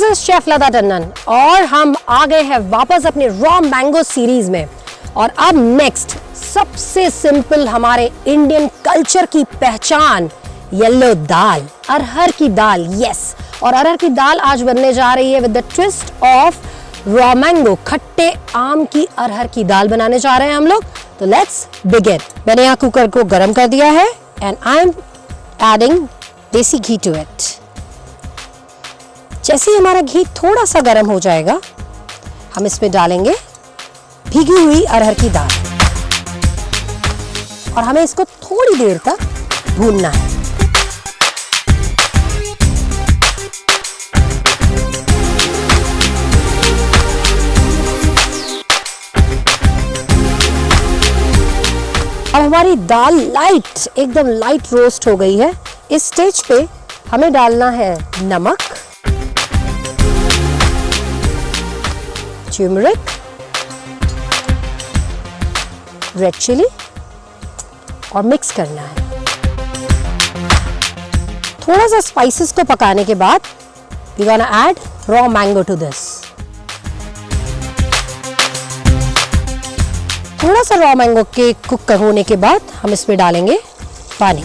This is chef लता टंडन और हम आ गए हैं वापस अपने रॉ मैंगो सीरीज में। और अब नेक्स्ट सबसे सिंपल हमारे इंडियन कल्चर की पहचान येलो दाल, अरहर की दाल। यस, और अरहर की दाल आज बनने जा रही है with the twist of raw mango. खट्टे आम की अरहर की दाल बनाने जा रहे हैं हम लोग। तो लेट्स बिगिन। मैंने यहाँ कुकर को गर्म कर दिया है एंड आई एम एडिंग देसी घी टू इट। जैसे ही हमारा घी थोड़ा सा गर्म हो जाएगा, हम इसमें डालेंगे भीगी हुई अरहर की दाल और हमें इसको थोड़ी देर तक भूनना है। अब हमारी दाल एकदम लाइट रोस्ट हो गई है। इस स्टेज पे हमें डालना है नमक, टर्मरिक, रेड चिली और मिक्स करना है। थोड़ा सा स्पाइसेस को पकाने के बाद we gonna add raw mango to this. थोड़ा सा रॉ मैंगो के कुक होने के बाद हम इसमें डालेंगे पानी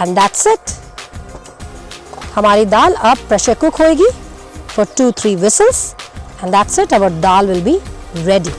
एंड दैट्स इट। हमारी दाल अब प्रेशर कुक होएगी for 2-3 whistles and that's it, our dal will be ready.